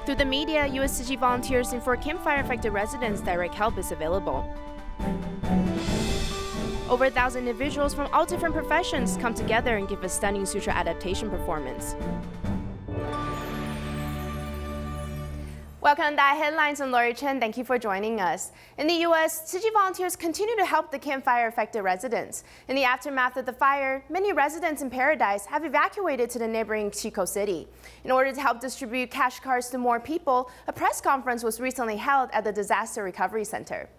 Through the media, U.S. Tzu Chi volunteers inform campfire-affected residents direct help is available. Over 1,000 individuals from all different professions come together and give a stunning Sutra Adaptation performance. Welcome to DaAi Headlines. I'm Lori Chen. Thank you for joining us. In the U.S., Tzu Chi volunteers continue to help the campfire-affected residents. In the aftermath of the fire, many residents in Paradise have evacuated to the neighboring溪口City. In order to help distribute cash cards to more people, a press conference was recently held at the Disaster Recovery Center.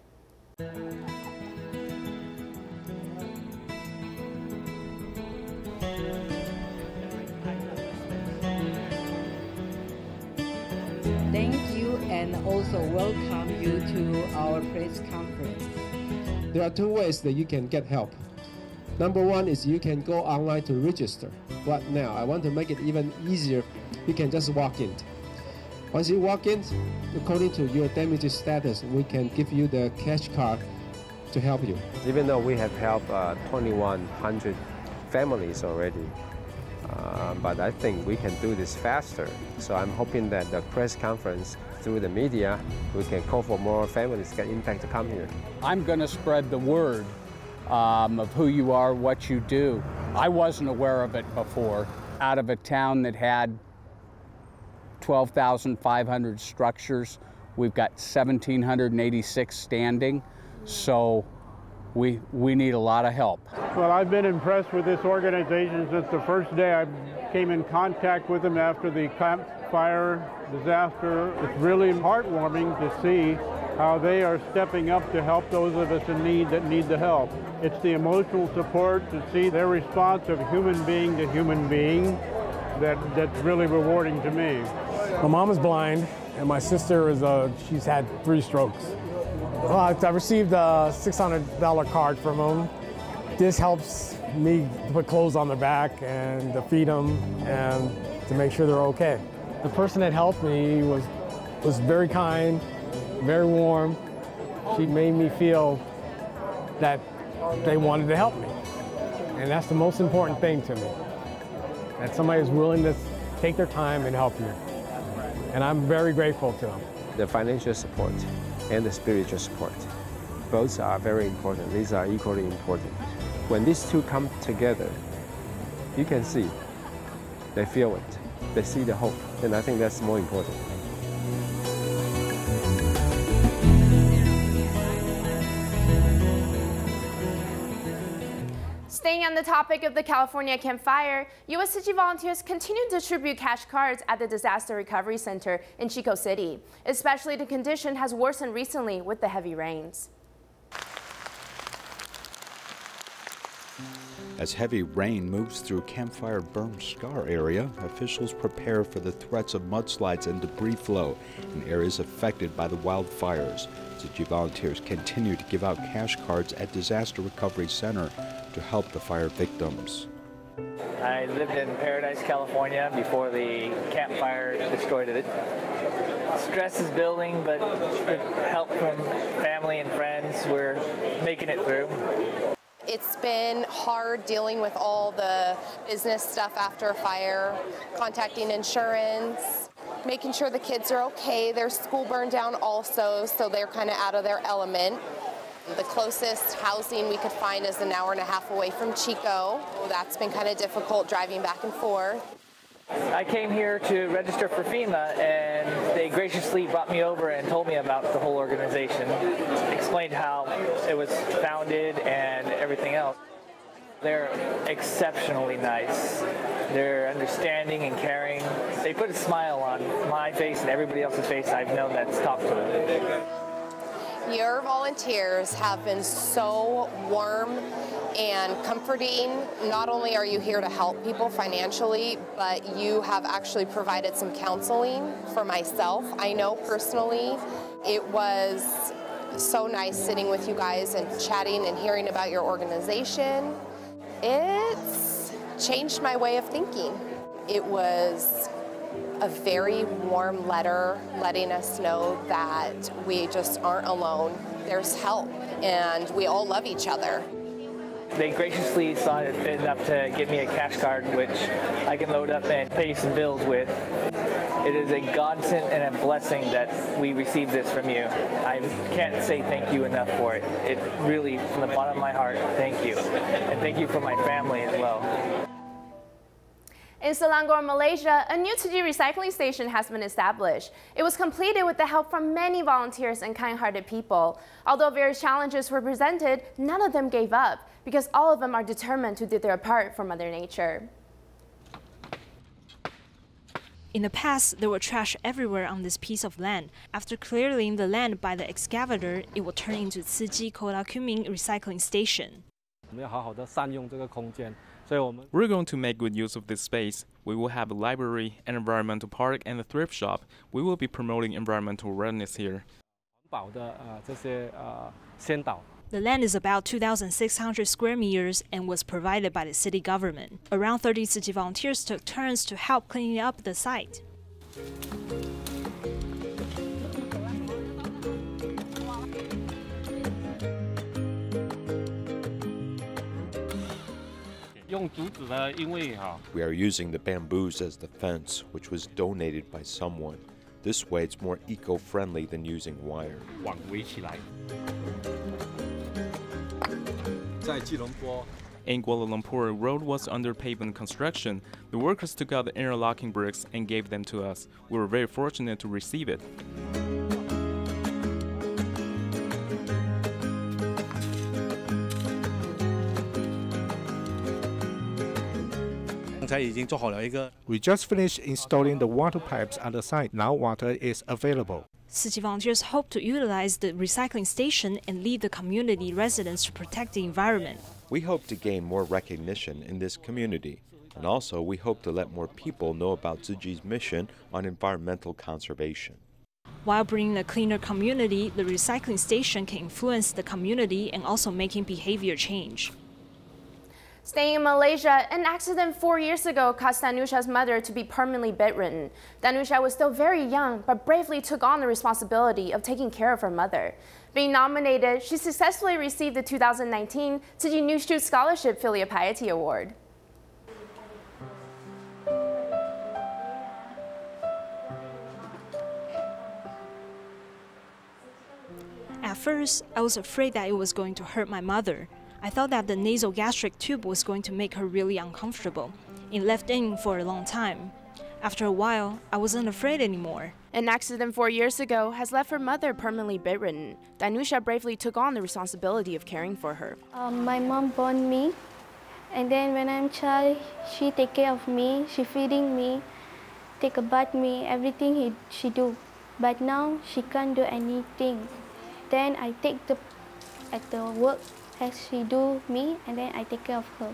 Thank you and also welcome you to our press conference. There are two ways that you can get help. Number one is you can go online to register. But now I want to make it even easier. You can just walk in. Once you walk in, according to your damage status, we can give you the cash card to help you. Even though we have helped 2,100 families already, but I think we can do this faster. So I'm hoping that the press conference, through the media, we can call for more families to get impact to come here. I'm going to spread the word of who you are, what you do. I wasn't aware of it before. Out of a town that had 12,500 structures, we've got 1,786 standing. So we need a lot of help. Well, I've been impressed with this organization since the first day I came in contact with them after the Campfire disaster. It's really heartwarming to see how they are stepping up to help those of us in need that need the help. It's the emotional support to see their response of human being to human being that's really rewarding to me. My mom is blind, and my sister is she's had 3 strokes. Well, I received a $600 card from them. This helps me to put clothes on their back and to feed them and to make sure they're okay. The person that helped me was very kind, very warm. She made me feel that they wanted to help me. And that's the most important thing to me, that somebody is willing to take their time and help you. And I'm very grateful to them. The financial support and the spiritual support, both are very important. These are equally important. When these two come together, you can see, they feel it, they see the hope, and I think that's more important. Staying on the topic of the California campfire, U.S. Tzu Chi volunteers continue to distribute cash cards at the Disaster Recovery Center in溪口City. Especially the condition has worsened recently with the heavy rains. As heavy rain moves through Campfire Burn Scar area, officials prepare for the threats of mudslides and debris flow in areas affected by the wildfires. Tzu Chi volunteers continue to give out cash cards at Disaster Recovery Center to help the fire victims. I lived in Paradise, California before the campfire destroyed it. Stress is building, but with help from family and friends, we're making it through. It's been hard dealing with all the business stuff after a fire, contacting insurance, making sure the kids are okay. Their school burned down also, so they're kind of out of their element. The closest housing we could find is an hour and a half away from Chico. That's been kind of difficult driving back and forth. I came here to register for FEMA, and they graciously brought me over and told me about the whole organization, explained how it was founded and everything else. They're exceptionally nice. They're understanding and caring. They put a smile on my face and everybody else's face I've known that's talked to them. Your volunteers have been so warm and comforting. Not only are you here to help people financially, but you have actually provided some counseling for myself. I know personally it was so nice sitting with you guys and chatting and hearing about your organization. It's changed my way of thinking. It was a very warm letter letting us know that we just aren't alone. There's help, and we all love each other. They graciously saw it enough to give me a cash card, which I can load up and pay some bills with. It is a godsend and a blessing that we received this from you. I can't say thank you enough for it. It really, from the bottom of my heart, thank you. And thank you for my family as well. In Selangor, Malaysia, a new Tzu Chi recycling station has been established. It was completed with the help from many volunteers and kind-hearted people. Although various challenges were presented, none of them gave up, because all of them are determined to do their part for Mother Nature. In the past, there was trash everywhere on this piece of land. After clearing the land by the excavator, it will turn into Tzu Chi Kota Kuming recycling station. We're going to make good use of this space. We will have a library, an environmental park, and a thrift shop. We will be promoting environmental awareness here. The land is about 2,600 square meters and was provided by the city government. Around 30 Tzu Chi volunteers took turns to help clean up the site. We are using the bamboos as the fence, which was donated by someone. This way it's more eco-friendly than using wire. In Kuala Lumpur, a road was under pavement construction. The workers took out the interlocking bricks and gave them to us. We were very fortunate to receive it. We just finished installing the water pipes at the site. Now water is available. Tzu Chi volunteers hope to utilize the recycling station and lead the community residents to protect the environment. We hope to gain more recognition in this community. And also, we hope to let more people know about Tzu Chi's mission on environmental conservation. While bringing a cleaner community, the recycling station can influence the community and also making behavior change. Staying in Malaysia, an accident 4 years ago caused Danusha's mother to be permanently bedridden. Danusha was still very young, but bravely took on the responsibility of taking care of her mother. Being nominated, she successfully received the 2019 Tzu Chi New Shoot Scholarship Filial Piety Award. At first, I was afraid that it was going to hurt my mother. I thought that the nasogastric tube was going to make her really uncomfortable. It left in for a long time. After a while, I wasn't afraid anymore. An accident 4 years ago has left her mother permanently bedridden. Danusha bravely took on the responsibility of caring for her. My mom born me, and then when I'm a child, she take care of me, she feeding me, take a bath me, everything she do. But now she can't do anything. Then I take the work as she do me, and then I take care of her.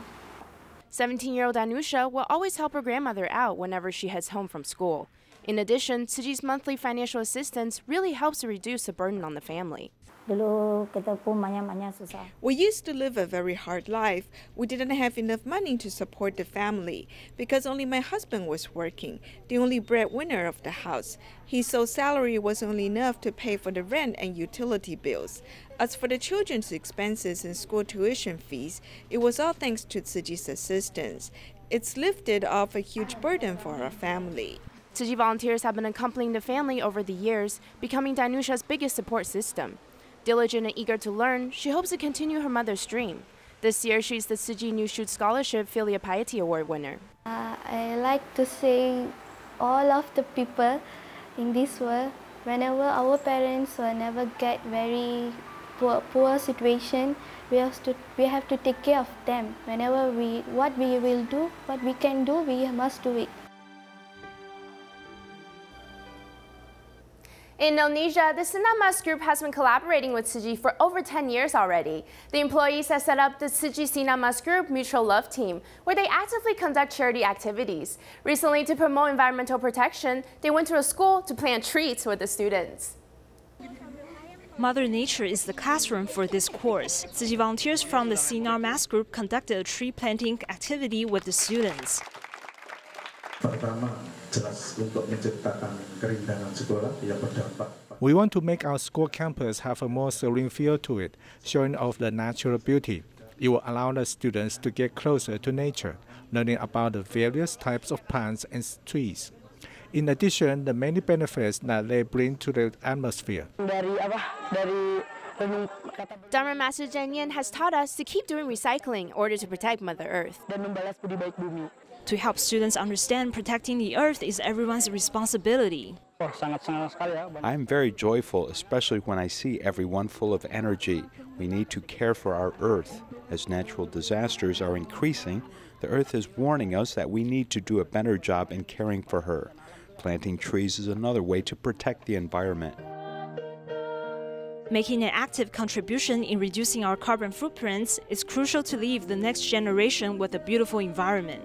17-year-old Danusha will always help her grandmother out whenever she heads home from school. In addition, Tzu Chi's monthly financial assistance really helps to reduce the burden on the family. We used to live a very hard life. We didn't have enough money to support the family because only my husband was working, the only breadwinner of the house. His sole salary was only enough to pay for the rent and utility bills. As for the children's expenses and school tuition fees, it was all thanks to Tzu Chi's assistance. It's lifted off a huge burden for our family. Tzu Chi volunteers have been accompanying the family over the years, becoming Danusha's biggest support system. Diligent and eager to learn, she hopes to continue her mother's dream. This year, she's the Tzu Chi New Shoot Scholarship Filial Piety Award winner. I like to say all of the people in this world, whenever our parents will never get very poor situation, we have to take care of them. Whenever what we will do, what we can do, we must do it. In Indonesia, the Sinamas group has been collaborating with Tzu Chi for over 10 years already. The employees have set up the Tzu Chi Sinamas group Mutual Love Team, where they actively conduct charity activities. Recently, to promote environmental protection, they went to a school to plant trees with the students. Mother Nature is the classroom for this course. Tzu Chi volunteers from the Sinamas group conducted a tree planting activity with the students. We want to make our school campus have a more serene feel to it, showing off the natural beauty. It will allow the students to get closer to nature, learning about the various types of plants and trees. In addition, the many benefits that they bring to the atmosphere. Dharma Master Zheng Yan has taught us to keep doing recycling in order to protect Mother Earth. To help students understand protecting the earth is everyone's responsibility. I am very joyful, especially when I see everyone full of energy. We need to care for our earth. As natural disasters are increasing, the earth is warning us that we need to do a better job in caring for her. Planting trees is another way to protect the environment. Making an active contribution in reducing our carbon footprints is crucial to leave the next generation with a beautiful environment.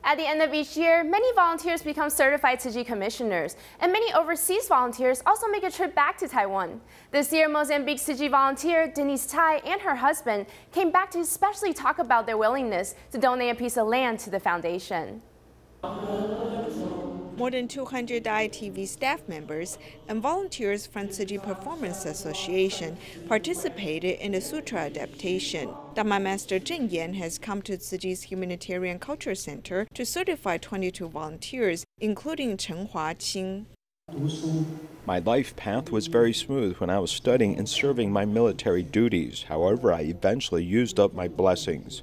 At the end of each year, many volunteers become certified Tzu Chi commissioners, and many overseas volunteers also make a trip back to Taiwan. This year, Mozambique Tzu Chi volunteer Denise Tai and her husband came back to especially talk about their willingness to donate a piece of land to the foundation. More than 200 DaAi TV staff members and volunteers from Tzu Chi Performance Association participated in the Sutra Adaptation. Dharma Master Zheng Yan has come to Tzu Chi's Humanitarian Culture Center to certify 22 volunteers, including Chen Huaqing. My life path was very smooth when I was studying and serving my military duties. However, I eventually used up my blessings.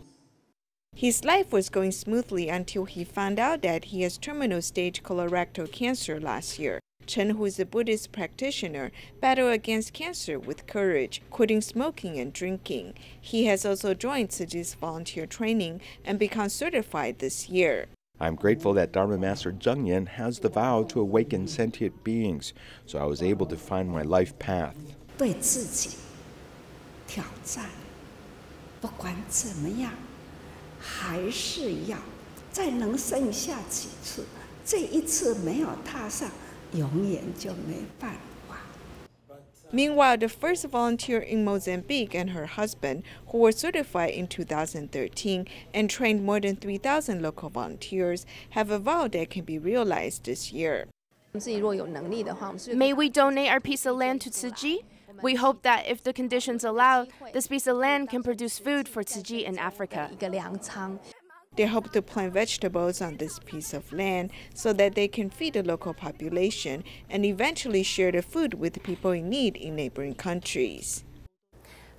His life was going smoothly until he found out that he has terminal stage colorectal cancer last year. Chen, who is a Buddhist practitioner, battled against cancer with courage, quitting smoking and drinking. He has also joined Tzu Chi's volunteer training and become certified this year. I'm grateful that Dharma Master Zheng Yan has the vow to awaken sentient beings, so I was able to find my life path. 对自己挑战，不管怎么样。还是要再能剩下几次，这一次没有踏上，永远就没办法。 Meanwhile, the first volunteer in Mozambique and her husband, who were certified in 2013 and trained more than 3,000 local volunteers, have a vow that can be realized this year. May we donate our piece of land to Tzu Chi? We hope that if the conditions allow, this piece of land can produce food for Tzu Chi in Africa. They hope to plant vegetables on this piece of land so that they can feed the local population and eventually share the food with people in need in neighboring countries.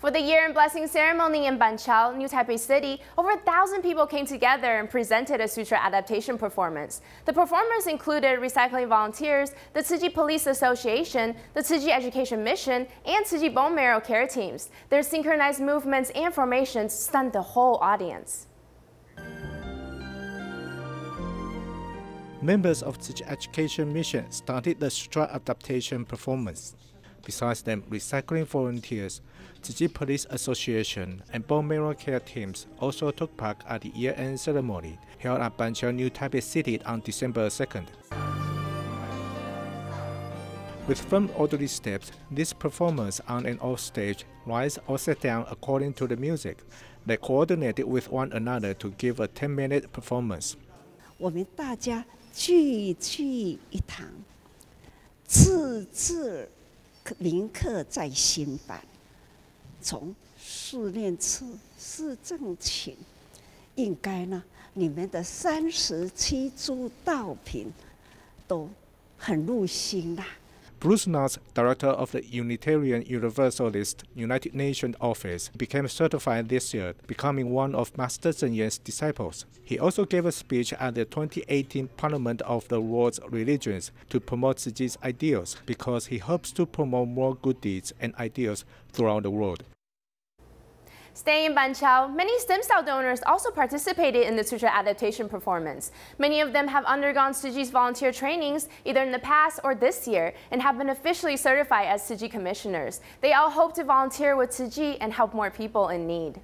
For the Year in Blessing ceremony in Banqiao, New Taipei City, over 1,000 people came together and presented a Sutra Adaptation performance. The performers included recycling volunteers, the Tzu Chi Police Association, the Tzu Chi Education Mission, and Tzu Chi Bone Marrow Care Teams. Their synchronized movements and formations stunned the whole audience. Members of Tzu Chi Education Mission started the Sutra Adaptation performance. Besides them, recycling volunteers, Tzu Chi Police Association, and bone marrow care teams also took part at the year-end ceremony held at Banqiao, New Taipei City on December 2nd. With firm orderly steps, these performers on and off stage rise or sit down according to the music. They coordinated with one another to give a 10-minute performance. 我们大家聚聚一堂，字字铭刻在心版。从四念次、四正勤，应该呢，你们的37诸道品都很入心啦。 Bruce Knott, director of the Unitarian Universalist United Nations Office, became certified this year, becoming one of Master Zheng Yan's disciples. He also gave a speech at the 2018 Parliament of the World's Religions to promote Tzu Chi's ideals, because he hopes to promote more good deeds and ideals throughout the world. Staying in Banqiao, many stem cell donors also participated in the Sutra Adaptation performance. Many of them have undergone Tzu Chi's volunteer trainings either in the past or this year and have been officially certified as Tzu Chi commissioners. They all hope to volunteer with Tzu Chi and help more people in need.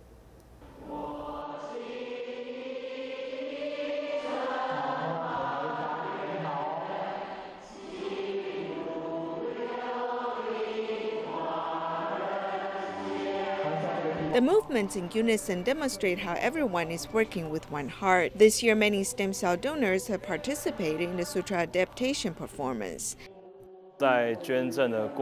The movements in unison demonstrate how everyone is working with one heart. This year, many stem cell donors have participated in the Sutra Adaptation performance. During the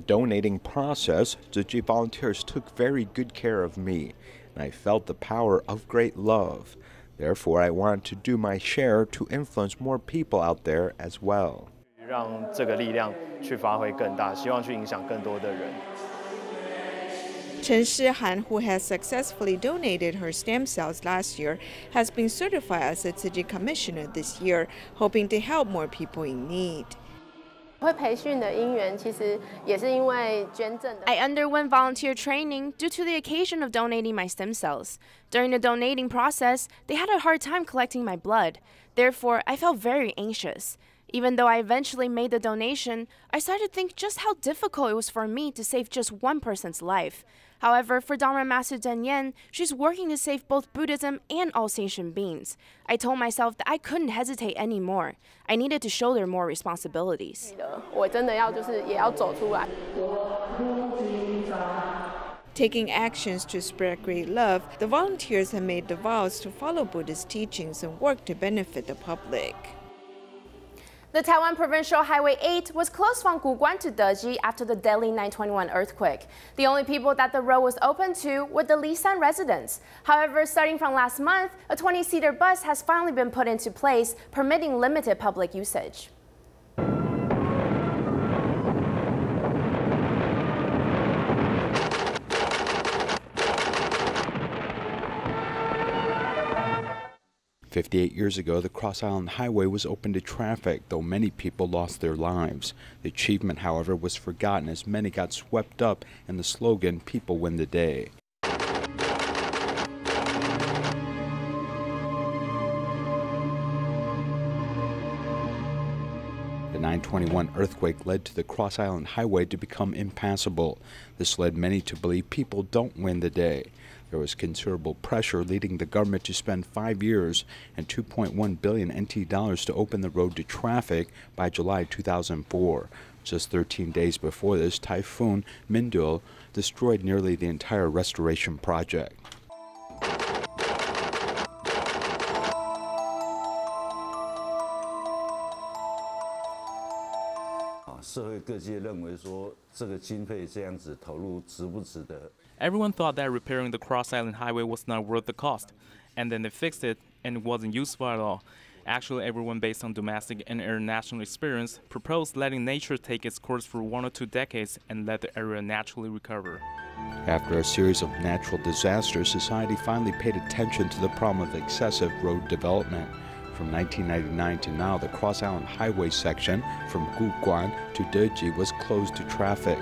donating process, Tzu Chi volunteers took very good care of me, and I felt the power of great love. Therefore, I wanted to do my share to influence more people out there as well. Chen Shihan, who has successfully donated her stem cells last year, has been certified as a Tzu Chi commissioner this year, hoping to help more people in need. I underwent volunteer training due to the occasion of donating my stem cells. During the donating process, they had a hard time collecting my blood. Therefore, I felt very anxious. Even though I eventually made the donation, I started to think just how difficult it was for me to save just one person's life. However, for Dharma Master Den Yen, she's working to save both Buddhism and all sentient beings. I told myself that I couldn't hesitate anymore. I needed to shoulder more responsibilities. Taking actions to spread great love, the volunteers have made the vows to follow Buddhist teachings and work to benefit the public. The Taiwan Provincial Highway 8 was closed from Guguan to Deji after the deadly 9/21 earthquake. The only people that the road was open to were the Lisan residents. However, starting from last month, a 20-seater bus has finally been put into place, permitting limited public usage. "58 years ago, the Cross Island Highway was open to traffic, though many people lost their lives. The achievement, however, was forgotten as many got swept up in the slogan, 'People win the day.'" The 9/21 earthquake led to the Cross Island Highway to become impassable. This led many to believe people don't win the day. There was considerable pressure, leading the government to spend 5 years and 2.1 billion NT dollars to open the road to traffic by July 2004. Just 13 days before this, Typhoon Mindul destroyed nearly the entire restoration project. Everyone thought that repairing the Cross Island Highway was not worth the cost, and then they fixed it and it wasn't useful at all. Actually, everyone based on domestic and international experience proposed letting nature take its course for 1 or 2 decades and let the area naturally recover. After a series of natural disasters, society finally paid attention to the problem of excessive road development. From 1999 to now, the Cross Island Highway section from Guguan to Deji was closed to traffic.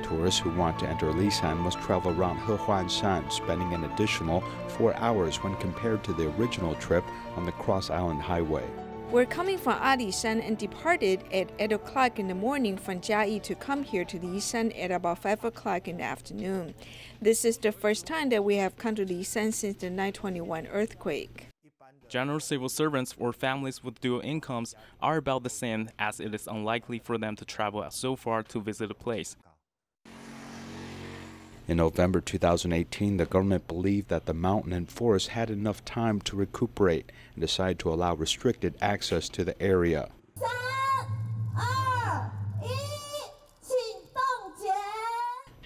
Tourists who want to enter Lisan must travel around Hehuanshan, spending an additional 4 hours when compared to the original trip on the Cross Island Highway. We're coming from Alishan and departed at 8 o'clock in the morning from Jiayi to come here to Lisan at about 5 o'clock in the afternoon. This is the first time that we have come to Lisan since the 9/21 earthquake. General civil servants or families with dual incomes are about the same, as it is unlikely for them to travel so far to visit a place. In November 2018, the government believed that the mountain and forest had enough time to recuperate and decided to allow restricted access to the area.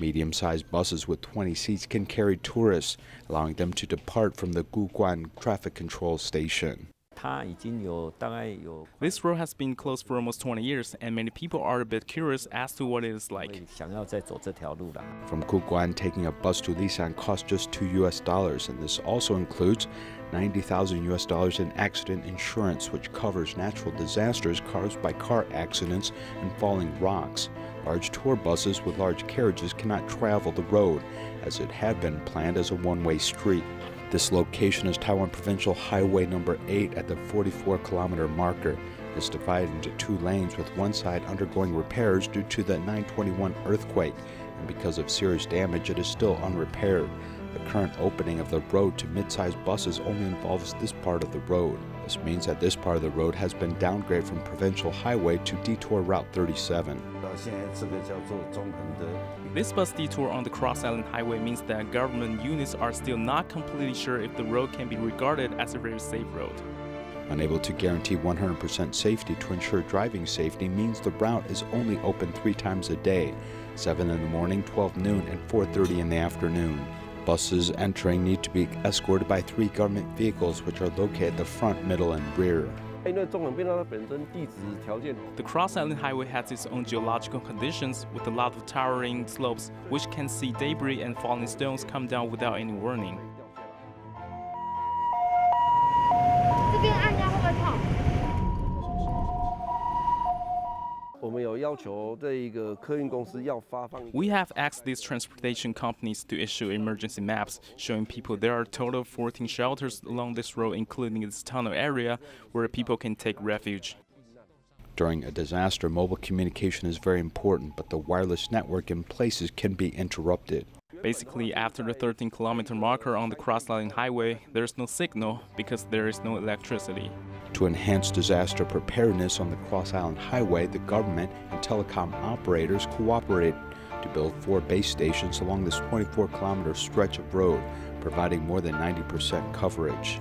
Medium-sized buses with 20 seats can carry tourists, allowing them to depart from the Guguan traffic control station. This road has been closed for almost 20 years, and many people are a bit curious as to what it is like. From Guguan, taking a bus to Lisan costs just $2, and this also includes $90,000 in accident insurance, which covers natural disasters caused by car accidents and falling rocks. Large tour buses with large carriages cannot travel the road, as it had been planned as a one-way street. This location is Taiwan Provincial Highway number 8 at the 44-kilometer marker. It's divided into 2 lanes, with one side undergoing repairs due to the 9/21 earthquake, and because of serious damage, it is still unrepaired. The current opening of the road to mid-sized buses only involves this part of the road. This means that this part of the road has been downgraded from Provincial Highway to Detour Route 37. This bus detour on the Cross Island Highway means that government units are still not completely sure if the road can be regarded as a very safe road. Unable to guarantee 100% safety to ensure driving safety means the route is only open 3 times a day, 7 in the morning, 12 noon, and 4:30 in the afternoon. Buses entering need to be escorted by 3 government vehicles which are located at the front, middle, and rear. The Cross Island Highway has its own geological conditions with a lot of towering slopes which can see debris and falling stones come down without any warning. We have asked these transportation companies to issue emergency maps showing people there are a total of 14 shelters along this road, including this tunnel area where people can take refuge. During a disaster, mobile communication is very important, but the wireless network in places can be interrupted. Basically, after the 13-kilometer marker on the Cross Island Highway, there's no signal because there is no electricity. To enhance disaster preparedness on the Cross Island Highway, the government and telecom operators cooperated to build 4 base stations along this 24-kilometer stretch of road, providing more than 90% coverage.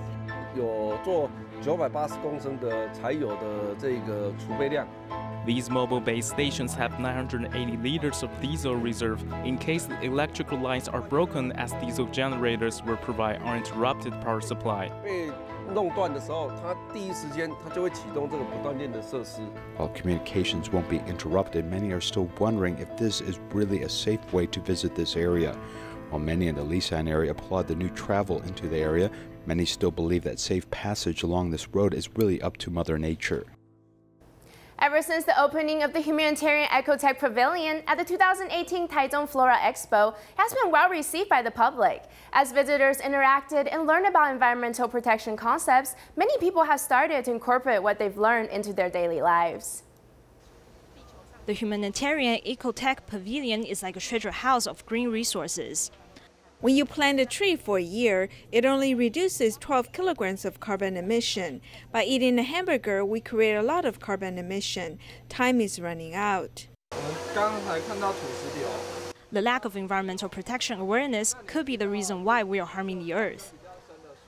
These mobile base stations have 980 liters of diesel reserve in case the electrical lines are broken, as diesel generators will provide uninterrupted power supply. While communications won't be interrupted, many are still wondering if this is really a safe way to visit this area. While many in the Lisan area applaud the new travel into the area, many still believe that safe passage along this road is really up to Mother Nature. Ever since the opening of the Humanitarian Ecotech Pavilion at the 2018 Taichung Flora Expo, it has been well received by the public. As visitors interacted and learned about environmental protection concepts, many people have started to incorporate what they've learned into their daily lives. The Humanitarian Ecotech Pavilion is like a treasure house of green resources. When you plant a tree for a year, it only reduces 12 kilograms of carbon emission. By eating a hamburger, we create a lot of carbon emission. Time is running out. The lack of environmental protection awareness could be the reason why we are harming the earth.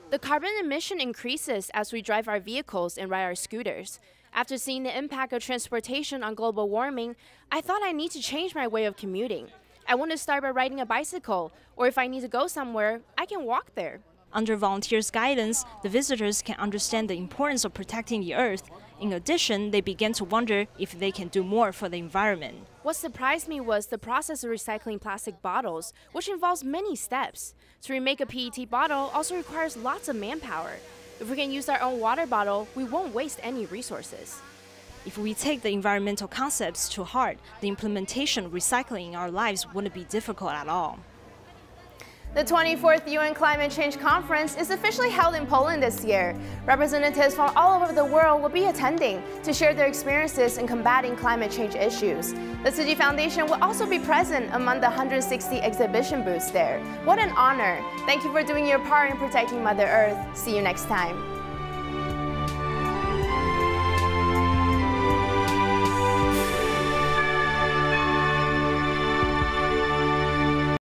The carbon emission increases as we drive our vehicles and ride our scooters. After seeing the impact of transportation on global warming, I thought I need to change my way of commuting. I want to start by riding a bicycle, or if I need to go somewhere, I can walk there. Under volunteers' guidance, the visitors can understand the importance of protecting the earth. In addition, they began to wonder if they can do more for the environment. What surprised me was the process of recycling plastic bottles, which involves many steps. To remake a PET bottle also requires lots of manpower. If we can use our own water bottle, we won't waste any resources. If we take the environmental concepts to heart, the implementation of recycling in our lives wouldn't be difficult at all. The 24th UN Climate Change Conference is officially held in Poland this year. Representatives from all over the world will be attending to share their experiences in combating climate change issues. The Tzu Chi Foundation will also be present among the 160 exhibition booths there. What an honor! Thank you for doing your part in protecting Mother Earth. See you next time.